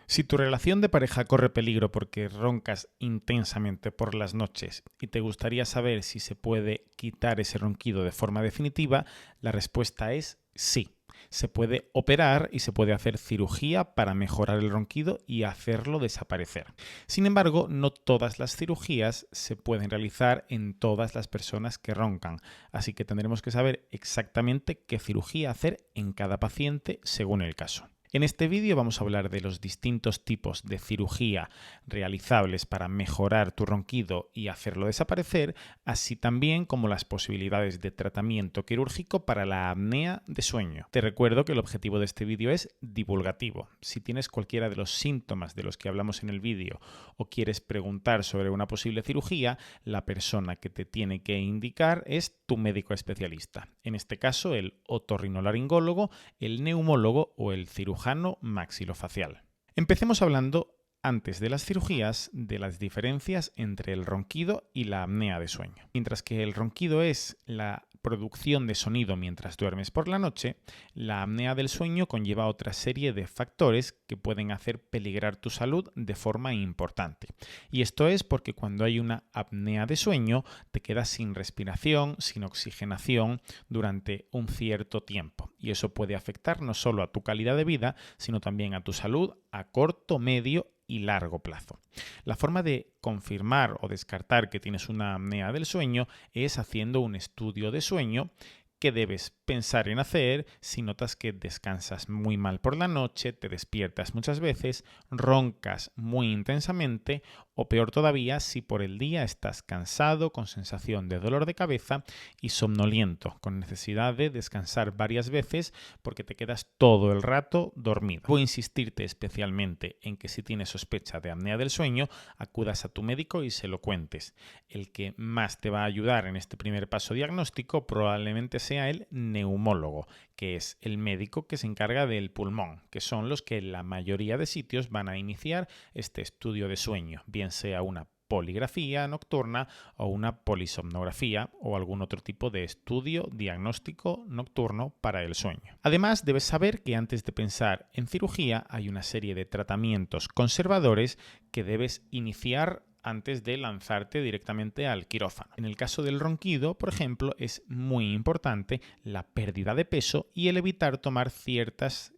Si tu relación de pareja corre peligro porque roncas intensamente por las noches y te gustaría saber si se puede quitar ese ronquido de forma definitiva, la respuesta es sí. Se puede operar y se puede hacer cirugía para mejorar el ronquido y hacerlo desaparecer. Sin embargo, no todas las cirugías se pueden realizar en todas las personas que roncan, así que tendremos que saber exactamente qué cirugía hacer en cada paciente según el caso. En este vídeo vamos a hablar de los distintos tipos de cirugía realizables para mejorar tu ronquido y hacerlo desaparecer, así también como las posibilidades de tratamiento quirúrgico para la apnea de sueño. Te recuerdo que el objetivo de este vídeo es divulgativo. Si tienes cualquiera de los síntomas de los que hablamos en el vídeo o quieres preguntar sobre una posible cirugía, la persona que te tiene que indicar es tu médico especialista. En este caso, el otorrinolaringólogo, el neumólogo o el cirujano maxilofacial. Empecemos hablando, antes de las cirugías, de las diferencias entre el ronquido y la apnea de sueño. Mientras que el ronquido es la producción de sonido mientras duermes por la noche, la apnea del sueño conlleva otra serie de factores que pueden hacer peligrar tu salud de forma importante. Y esto es porque cuando hay una apnea de sueño, te quedas sin respiración, sin oxigenación durante un cierto tiempo. Y eso puede afectar no solo a tu calidad de vida, sino también a tu salud a corto, medio y largo plazo. La forma de confirmar o descartar que tienes una apnea del sueño es haciendo un estudio de sueño que debes pensar en hacer si notas que descansas muy mal por la noche, te despiertas muchas veces, roncas muy intensamente o peor todavía si por el día estás cansado, con sensación de dolor de cabeza y somnoliento, con necesidad de descansar varias veces porque te quedas todo el rato dormido. Voy a insistirte especialmente en que si tienes sospecha de apnea del sueño, acudas a tu médico y se lo cuentes. El que más te va a ayudar en este primer paso diagnóstico probablemente sea el neumólogo, que es el médico que se encarga del pulmón, que son los que en la mayoría de sitios van a iniciar este estudio de sueño, bien sea una poligrafía nocturna o una polisomnografía o algún otro tipo de estudio diagnóstico nocturno para el sueño. Además, debes saber que antes de pensar en cirugía hay una serie de tratamientos conservadores que debes iniciar antes de lanzarte directamente al quirófano. En el caso del ronquido, por ejemplo, es muy importante la pérdida de peso y el evitar tomar ciertas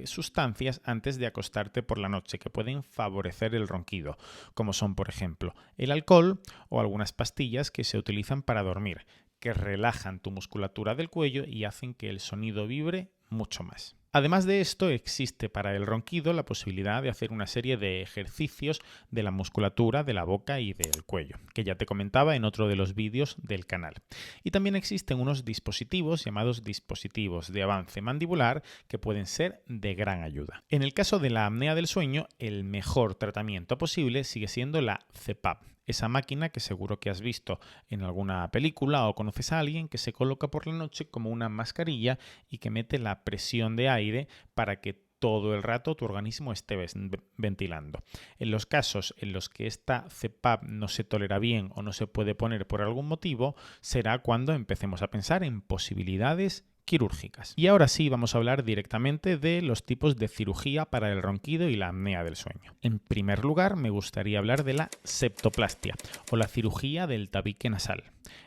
sustancias antes de acostarte por la noche que pueden favorecer el ronquido, como son, por ejemplo, el alcohol o algunas pastillas que se utilizan para dormir, que relajan tu musculatura del cuello y hacen que el sonido vibre mucho más. Además de esto, existe para el ronquido la posibilidad de hacer una serie de ejercicios de la musculatura de la boca y del cuello, que ya te comentaba en otro de los vídeos del canal. Y también existen unos dispositivos llamados dispositivos de avance mandibular que pueden ser de gran ayuda. En el caso de la apnea del sueño, el mejor tratamiento posible sigue siendo la CPAP. Esa máquina que seguro que has visto en alguna película o conoces a alguien que se coloca por la noche como una mascarilla y que mete la presión de aire para que todo el rato tu organismo esté ventilando. En los casos en los que esta CPAP no se tolera bien o no se puede poner por algún motivo, será cuando empecemos a pensar en posibilidades quirúrgicas. Y ahora sí vamos a hablar directamente de los tipos de cirugía para el ronquido y la apnea del sueño. En primer lugar, me gustaría hablar de la septoplastia o la cirugía del tabique nasal.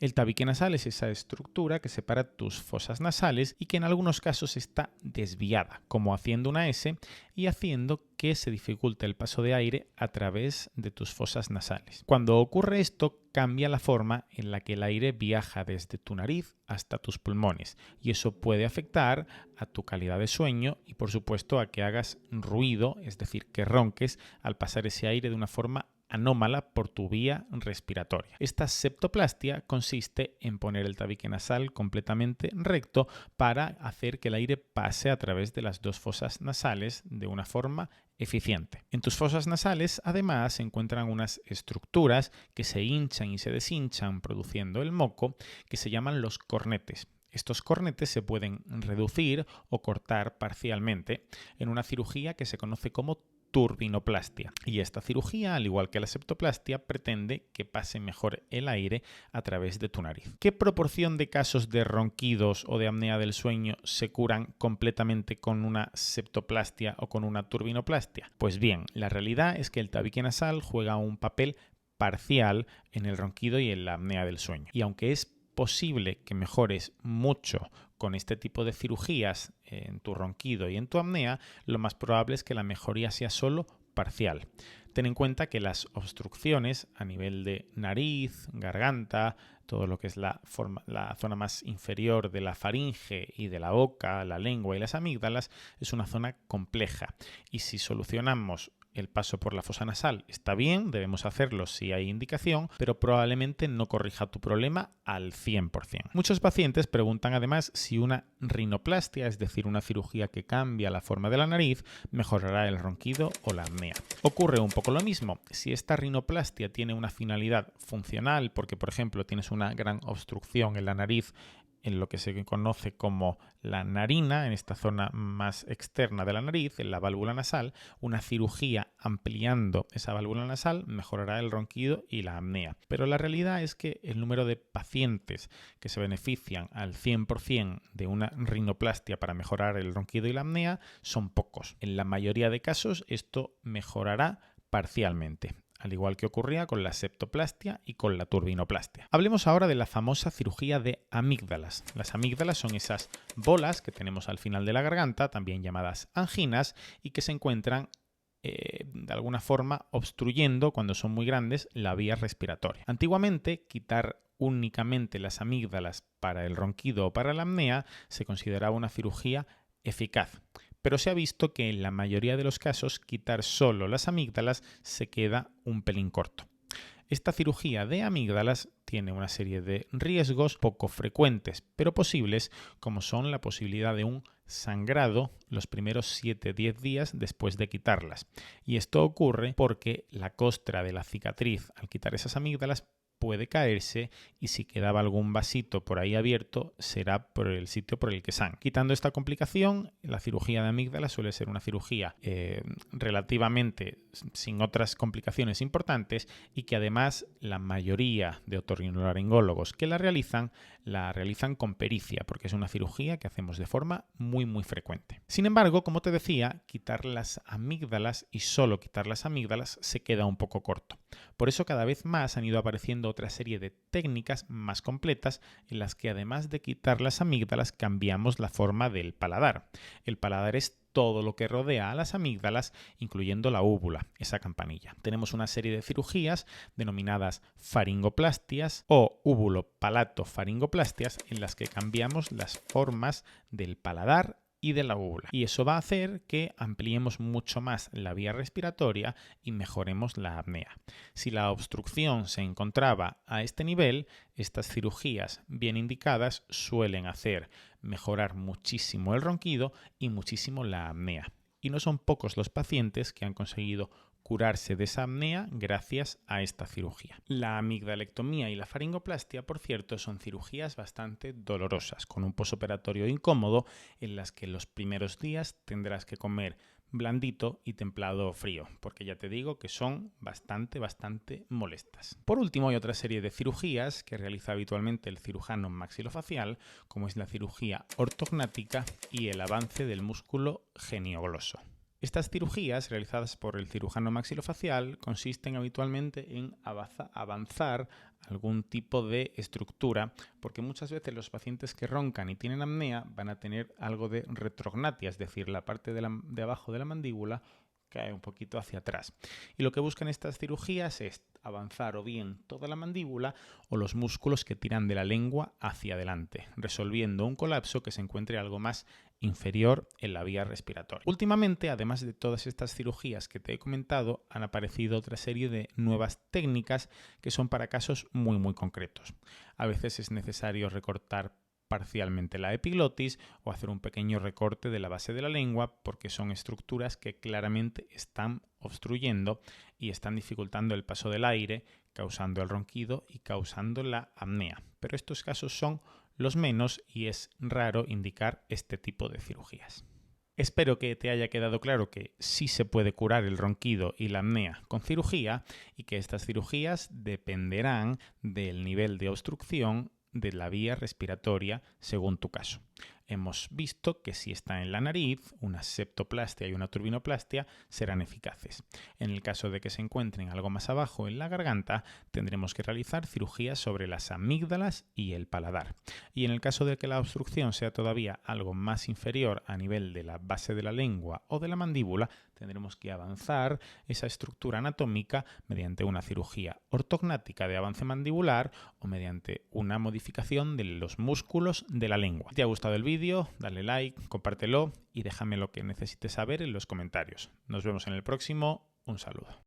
El tabique nasal es esa estructura que separa tus fosas nasales y que en algunos casos está desviada, como haciendo una S y haciendo que se dificulte el paso de aire a través de tus fosas nasales. Cuando ocurre esto, cambia la forma en la que el aire viaja desde tu nariz hasta tus pulmones y eso puede afectar a tu calidad de sueño y por supuesto a que hagas ruido, es decir, que ronques al pasar ese aire de una forma anómala por tu vía respiratoria. Esta septoplastia consiste en poner el tabique nasal completamente recto para hacer que el aire pase a través de las dos fosas nasales de una forma eficiente. En tus fosas nasales, además, se encuentran unas estructuras que se hinchan y se deshinchan produciendo el moco, que se llaman los cornetes. Estos cornetes se pueden reducir o cortar parcialmente en una cirugía que se conoce como turbinoplastia. Y esta cirugía, al igual que la septoplastia, pretende que pase mejor el aire a través de tu nariz. ¿Qué proporción de casos de ronquidos o de apnea del sueño se curan completamente con una septoplastia o con una turbinoplastia? Pues bien, la realidad es que el tabique nasal juega un papel parcial en el ronquido y en la apnea del sueño. Y aunque es posible que mejores mucho con este tipo de cirugías en tu ronquido y en tu apnea, lo más probable es que la mejoría sea solo parcial. Ten en cuenta que las obstrucciones a nivel de nariz, garganta, todo lo que es la zona más inferior de la faringe y de la boca, la lengua y las amígdalas, es una zona compleja. Y si solucionamos el paso por la fosa nasal está bien, debemos hacerlo si hay indicación, pero probablemente no corrija tu problema al 100%. Muchos pacientes preguntan además si una rinoplastia, es decir, una cirugía que cambia la forma de la nariz, mejorará el ronquido o la apnea. Ocurre un poco lo mismo. Si esta rinoplastia tiene una finalidad funcional, porque por ejemplo tienes una gran obstrucción en la nariz, en lo que se conoce como la narina, en esta zona más externa de la nariz, en la válvula nasal, una cirugía ampliando esa válvula nasal mejorará el ronquido y la apnea. Pero la realidad es que el número de pacientes que se benefician al 100% de una rinoplastia para mejorar el ronquido y la apnea son pocos. En la mayoría de casos esto mejorará parcialmente, al igual que ocurría con la septoplastia y con la turbinoplastia. Hablemos ahora de la famosa cirugía de amígdalas. Las amígdalas son esas bolas que tenemos al final de la garganta, también llamadas anginas, y que se encuentran de alguna forma obstruyendo, cuando son muy grandes, la vía respiratoria. Antiguamente, quitar únicamente las amígdalas para el ronquido o para la apnea se consideraba una cirugía eficaz. Pero se ha visto que en la mayoría de los casos quitar solo las amígdalas se queda un pelín corto. Esta cirugía de amígdalas tiene una serie de riesgos poco frecuentes, pero posibles, como son la posibilidad de un sangrado los primeros 7-10 días después de quitarlas. Y esto ocurre porque la costra de la cicatriz al quitar esas amígdalas puede caerse y si quedaba algún vasito por ahí abierto será por el sitio por el que sangre. Quitando esta complicación, la cirugía de amígdala suele ser una cirugía relativamente sin otras complicaciones importantes y que además la mayoría de otorrinolaringólogos que la realizan con pericia, porque es una cirugía que hacemos de forma muy frecuente. Sin embargo, como te decía, quitar las amígdalas y solo quitar las amígdalas se queda un poco corto. Por eso cada vez más han ido apareciendo otra serie de técnicas más completas en las que además de quitar las amígdalas cambiamos la forma del paladar. El paladar es todo lo que rodea a las amígdalas, incluyendo la úvula, esa campanilla. Tenemos una serie de cirugías denominadas faringoplastias o úvulo-palato-faringoplastias en las que cambiamos las formas del paladar y de la úvula. Y eso va a hacer que ampliemos mucho más la vía respiratoria y mejoremos la apnea. Si la obstrucción se encontraba a este nivel, estas cirugías bien indicadas suelen hacer mejorar muchísimo el ronquido y muchísimo la apnea. Y no son pocos los pacientes que han conseguido curarse de esa apnea gracias a esta cirugía. La amigdalectomía y la faringoplastia, por cierto, son cirugías bastante dolorosas, con un posoperatorio incómodo en las que los primeros días tendrás que comer blandito y templado o frío, porque ya te digo que son bastante molestas. Por último, hay otra serie de cirugías que realiza habitualmente el cirujano maxilofacial, como es la cirugía ortognática y el avance del músculo geniogloso. Estas cirugías, realizadas por el cirujano maxilofacial, consisten habitualmente en avanzar algún tipo de estructura, porque muchas veces los pacientes que roncan y tienen apnea van a tener algo de retrognatia, es decir, la parte de abajo de la mandíbula cae un poquito hacia atrás. Y lo que buscan estas cirugías es avanzar o bien toda la mandíbula o los músculos que tiran de la lengua hacia adelante, resolviendo un colapso que se encuentre algo más inferior en la vía respiratoria. Últimamente, además de todas estas cirugías que te he comentado, han aparecido otra serie de nuevas técnicas que son para casos muy concretos. A veces es necesario recortar parcialmente la epiglotis o hacer un pequeño recorte de la base de la lengua porque son estructuras que claramente están obstruyendo y están dificultando el paso del aire, causando el ronquido y causando la apnea. Pero estos casos son los menos y es raro indicar este tipo de cirugías. Espero que te haya quedado claro que sí se puede curar el ronquido y la apnea con cirugía y que estas cirugías dependerán del nivel de obstrucción de la vía respiratoria según tu caso. Hemos visto que si está en la nariz, una septoplastia y una turbinoplastia serán eficaces. En el caso de que se encuentren algo más abajo en la garganta, tendremos que realizar cirugías sobre las amígdalas y el paladar. Y en el caso de que la obstrucción sea todavía algo más inferior a nivel de la base de la lengua o de la mandíbula, tendremos que avanzar esa estructura anatómica mediante una cirugía ortognática de avance mandibular o mediante una modificación de los músculos de la lengua. Si te ha gustado el vídeo, dale like, compártelo y déjame lo que necesites saber en los comentarios. Nos vemos en el próximo. Un saludo.